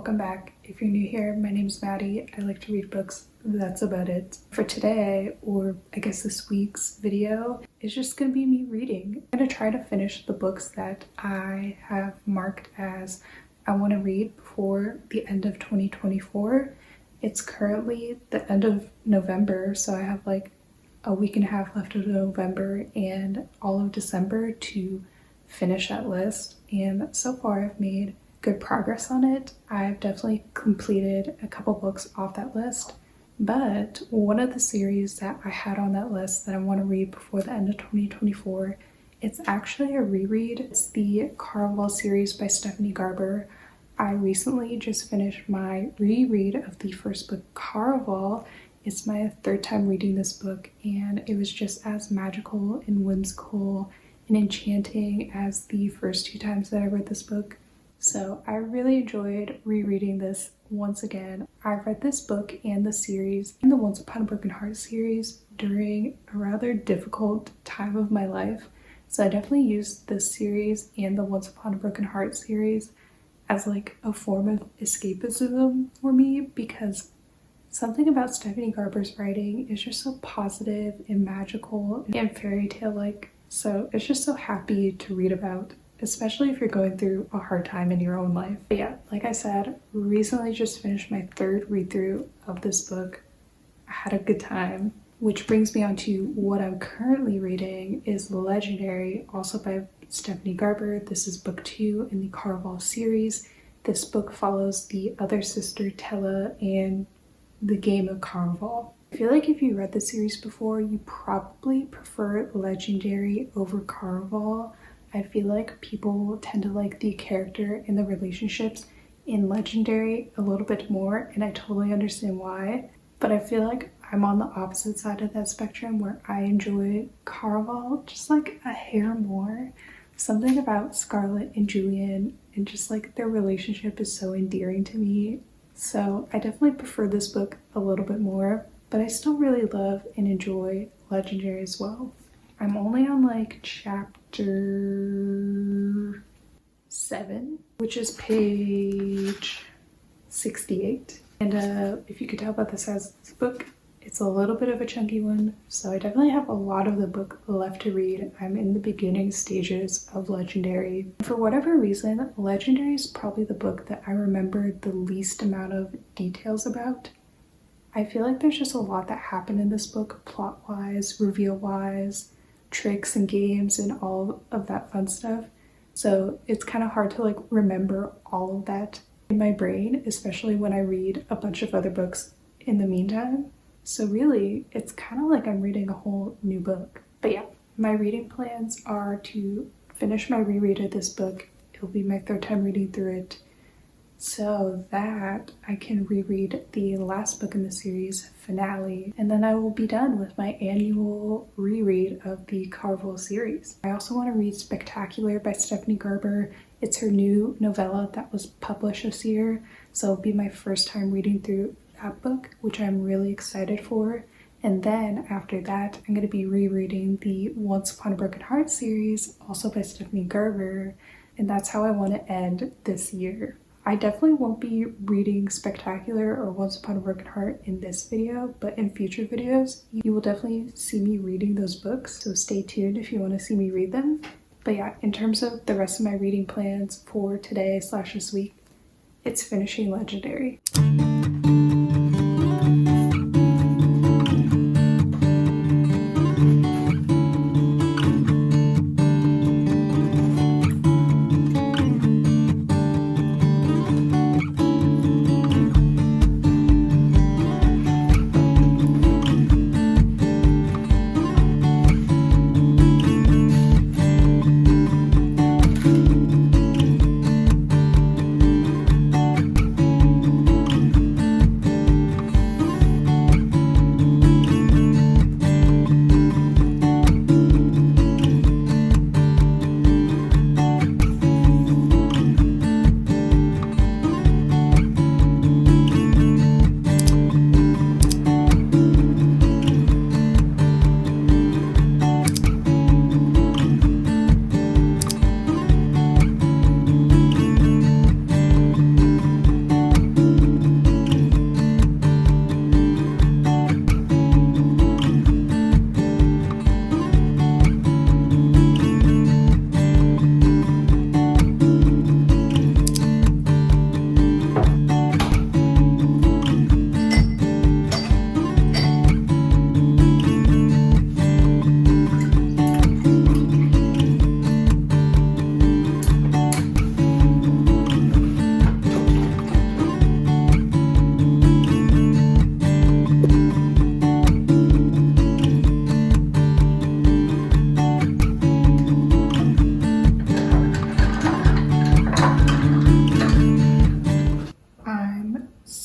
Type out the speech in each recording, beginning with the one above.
welcome back. If you're new here, my name's Maddie. I like to read books. That's about it. For today, or I guess this week's video, is just gonna be me reading. I'm gonna try to finish the books that I have marked as I want to read before the end of 2024. It's currently the end of November, so I have like a week and a half left of November and all of December to finish that list. And so far I've made good progress on it. I've definitely completed a couple books off that list, but one of the series that I had on that list that I want to read before the end of 2024, it's actually a reread. It's the Caraval series by Stephanie Garber. I recently just finished my reread of the first book, Caraval. It's my third time reading this book, and it was just as magical and whimsical and enchanting as the first two times that I read this book. So I really enjoyed rereading this once again. I've read this book and the series and the Once Upon a Broken Heart series during a rather difficult time of my life. So I definitely used this series and the Once Upon a Broken Heart series as like a form of escapism for me, because something about Stephanie Garber's writing is just so positive and magical and fairy tale-like. So it's just so happy to read about, especially if you're going through a hard time in your own life. But yeah, like I said, recently just finished my third read-through of this book. I had a good time, which brings me on to what I'm currently reading is Legendary, also by Stephanie Garber. This is book 2 in the Caraval series. This book follows the other sister, Tella, and the game of Caraval. I feel like if you read the series before, you probably prefer Legendary over Caraval. I feel like people tend to like the character and the relationships in Legendary a little bit more, and I totally understand why. But I feel like I'm on the opposite side of that spectrum, where I enjoy Caraval just like a hair more. Something about Scarlett and Julian and just like their relationship is so endearing to me. So I definitely prefer this book a little bit more, but I still really love and enjoy Legendary as well. I'm only on like chapter 7, which is page 68. And if you could tell by the size of this book, it's a little bit of a chunky one, so I definitely have a lot of the book left to read. I'm in the beginning stages of Legendary. For whatever reason, Legendary is probably the book that I remember the least amount of details about. I feel like there's just a lot that happened in this book, plot-wise, reveal-wise, tricks and games and all of that fun stuff. So it's kind of hard to like remember all of that in my brain, especially when I read a bunch of other books in the meantime. So really, it's kind of like I'm reading a whole new book. But yeah, my reading plans are to finish my reread of this book. It'll be my third time reading through it, so that I can reread the last book in the series, Finale, and then I will be done with my annual reread of the Caraval series. I also want to read Spectacular by Stephanie Garber. It's her new novella that was published this year, so it'll be my first time reading through that book, which I'm really excited for. And then after that, I'm going to be rereading the Once Upon a Broken Heart series, also by Stephanie Garber, and that's how I want to end this year. I definitely won't be reading Spectacular or Once Upon a Broken Heart in this video, but in future videos, you will definitely see me reading those books, so stay tuned if you want to see me read them. But yeah, in terms of the rest of my reading plans for today / this week, it's finishing Legendary.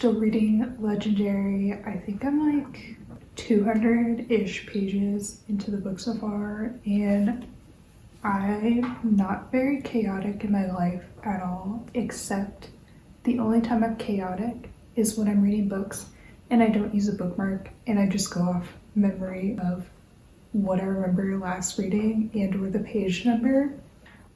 Still reading Legendary. I think I'm like 200-ish pages into the book so far, and I'm not very chaotic in my life at all, except the only time I'm chaotic is when I'm reading books and I don't use a bookmark and I just go off memory of what I remember last reading and or the page number.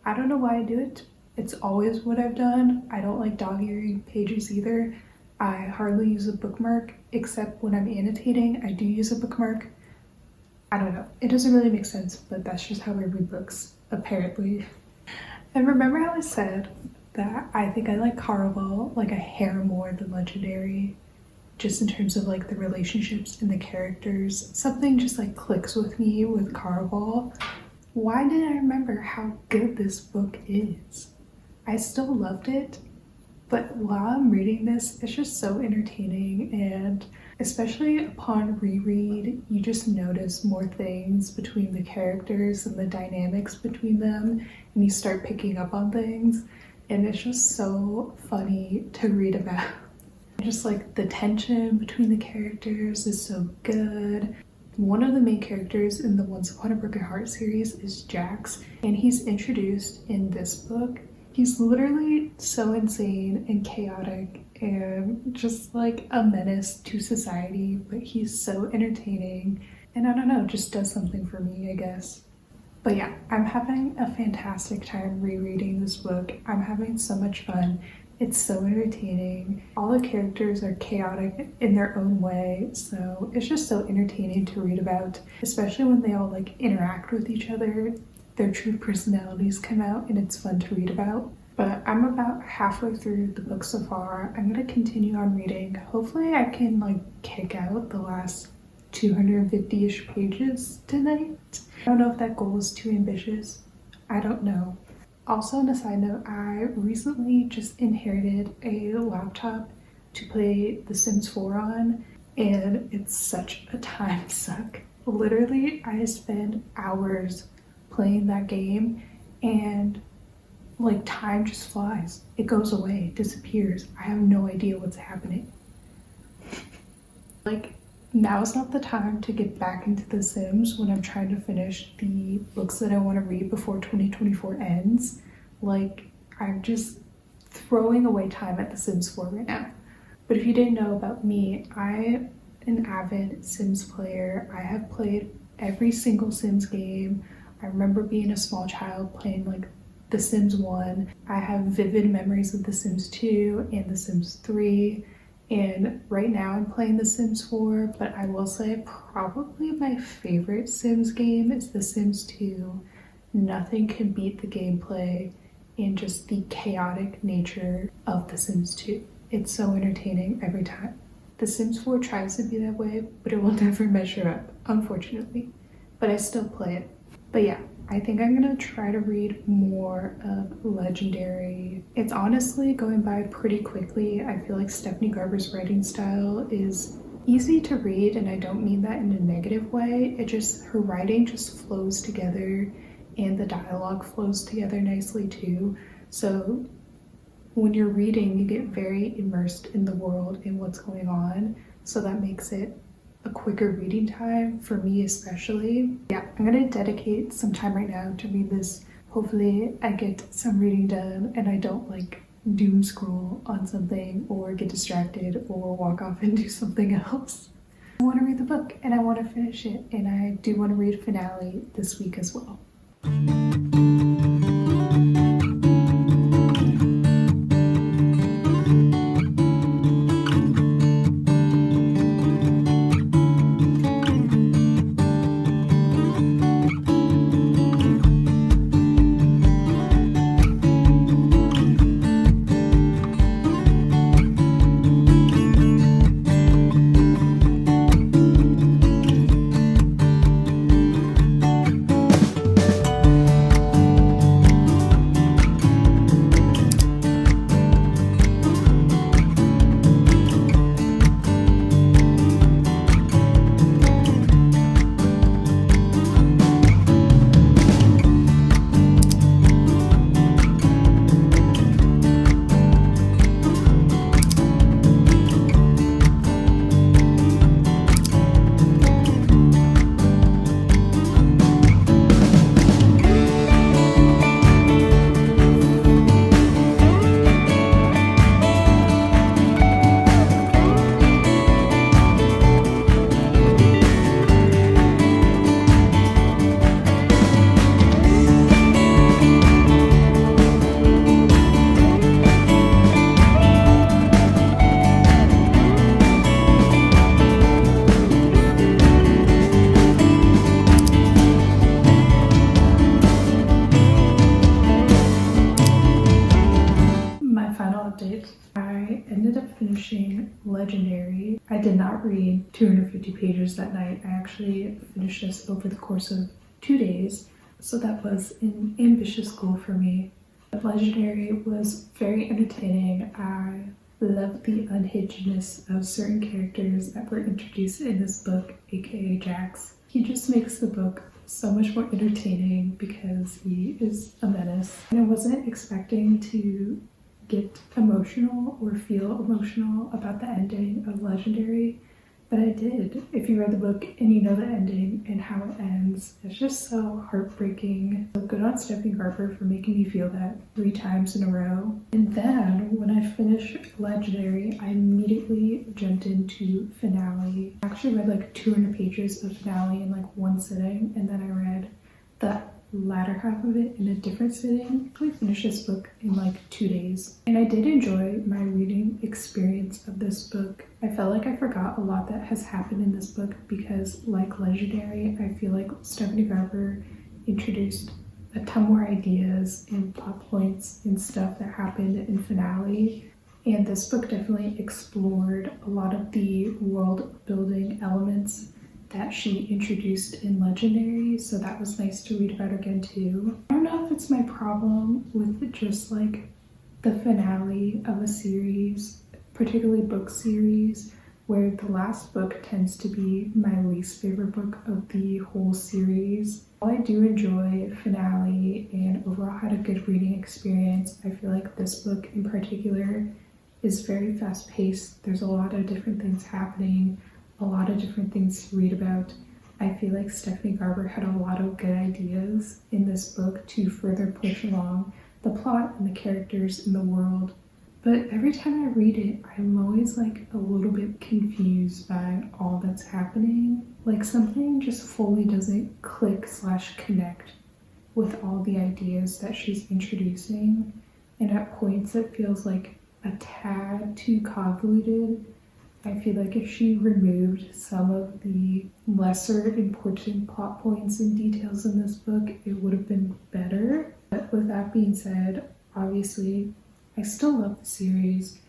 I don't know why I do it. It's always what I've done. I don't like dog-earing pages either. I hardly use a bookmark except when I'm annotating. I do use a bookmark. I don't know. It doesn't really make sense, but that's just how I read books, apparently. And remember how I said that I think I like Caraval like a hair more than Legendary, just in terms of like the relationships and the characters. Something just like clicks with me with Caraval. Why didn't I remember how good this book is? I still loved it, but while I'm reading this, it's just so entertaining, and especially upon reread, you just notice more things between the characters and the dynamics between them, and you start picking up on things, and it's just so funny to read about. Just like the tension between the characters is so good. One of the main characters in the Once Upon a Broken Heart series is Jax, and he's introduced in this book. He's literally so insane and chaotic and just like a menace to society, but he's so entertaining, and I don't know, just does something for me, I guess. But yeah, I'm having a fantastic time rereading this book. I'm having so much fun. It's so entertaining. All the characters are chaotic in their own way, so it's just so entertaining to read about, especially when they all like interact with each other. Their true personalities come out and it's fun to read about. But I'm about halfway through the book so far. I'm gonna continue on reading. Hopefully I can like kick out the last 250-ish pages tonight. I don't know if that goal is too ambitious. I don't know. Also, on a side note, I recently just inherited a laptop to play The Sims 4 on, and it's such a time suck. Literally, I spend hours playing that game, and like time just flies. It goes away, it disappears. I have no idea what's happening. Like, now is not the time to get back into The Sims when I'm trying to finish the books that I want to read before 2024 ends. Like, I'm just throwing away time at The Sims 4 right now. But if you didn't know about me, I'm an avid Sims player. I have played every single Sims game. I remember being a small child playing like The Sims 1. I have vivid memories of The Sims 2 and The Sims 3. And right now I'm playing The Sims 4, but I will say probably my favorite Sims game is The Sims 2. Nothing can beat the gameplay and just the chaotic nature of The Sims 2. It's so entertaining every time. The Sims 4 tries to be that way, but it will never measure up, unfortunately. But I still play it. But yeah, I think I'm gonna try to read more of Legendary. It's honestly going by pretty quickly. I feel like Stephanie Garber's writing style is easy to read, and I don't mean that in a negative way. Her writing just flows together, and the dialogue flows together nicely too. So when you're reading, you get very immersed in the world and what's going on. So that makes it a quicker reading time for me especially. Yeah, I'm gonna dedicate some time right now to read this. Hopefully I get some reading done and I don't like doom scroll on something or get distracted or walk off and do something else. I want to read the book and I want to finish it, and I do want to read finale this week as well. final update. I ended up finishing Legendary. I did not read 250 pages that night. I actually finished this over the course of 2 days, so that was an ambitious goal for me. Legendary was very entertaining. I loved the unhingedness of certain characters that were introduced in this book, aka Jax. He just makes the book so much more entertaining because he is a menace. And I wasn't expecting to get emotional or feel emotional about the ending of Legendary, but I did. If you read the book and you know the ending and how it ends, it's just so heartbreaking. So good on Stephanie Garber for making me feel that 3 times in a row. And then when I finished Legendary, I immediately jumped into Finale. I actually read like 200 pages of Finale in like one sitting, and then I read the latter half of it in a different sitting. I finished this book in like 2 days, and I did enjoy my reading experience of this book. I felt like I forgot a lot that has happened in this book because, like Legendary, I feel like Stephanie Garber introduced a ton more ideas and plot points and stuff that happened in Finale, and this book definitely explored a lot of the world building elements that she introduced in Legendary, so that was nice to read about again too. I don't know if it's my problem with just like the finale of a series, particularly book series, where the last book tends to be my least favorite book of the whole series. While I do enjoy Finale and overall had a good reading experience, I feel like this book in particular is very fast paced. There's a lot of different things happening, a lot of different things to read about. I feel like Stephanie Garber had a lot of good ideas in this book to further push along the plot and the characters in the world. But every time I read it, I'm always like a little bit confused by all that's happening. Like something just fully doesn't click/connect with all the ideas that she's introducing. And at points it feels like a tad too convoluted. I feel like if she removed some of the lesser important plot points and details in this book, it would have been better. But with that being said, obviously, I still love the series.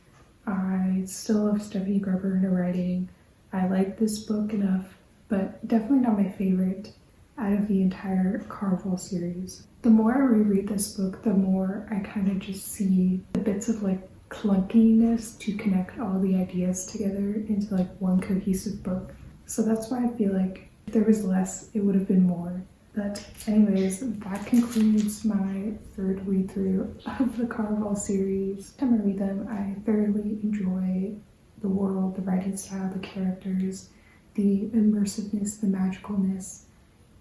I still love Stephanie Garber and her writing. I like this book enough, but definitely not my favorite out of the entire Caraval series. The more I reread this book, the more I kind of just see the bits of like clunkiness to connect all the ideas together into like one cohesive book. So that's why I feel like if there was less, it would have been more. But anyways, that concludes my 3rd read through of the Caraval series. Every time I read them, I thoroughly enjoy the world, the writing style, the characters, the immersiveness, the magicalness,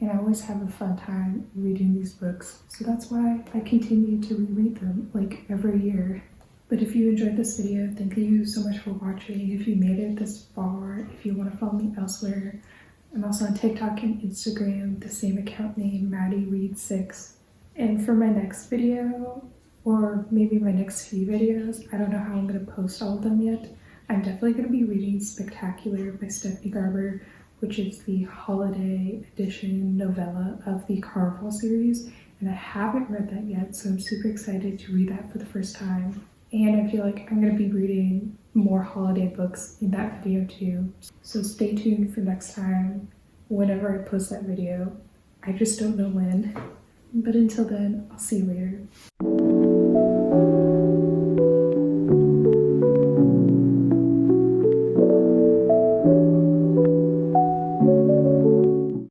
and I always have a fun time reading these books. So that's why I continue to reread them like every year. But if you enjoyed this video, thank you so much for watching. If you made it this far, if you want to follow me elsewhere, I'm also on TikTok and Instagram, the same account name, MaddieRead6. And for my next video, or maybe my next few videos, I don't know how I'm going to post all of them yet. I'm definitely going to be reading Spectacular by Stephanie Garber, which is the holiday edition novella of the Caraval series. And I haven't read that yet, so I'm super excited to read that for the first time. And I feel like I'm going to be reading more holiday books in that video too. So stay tuned for next time, whenever I post that video. I just don't know when. But until then, I'll see you later.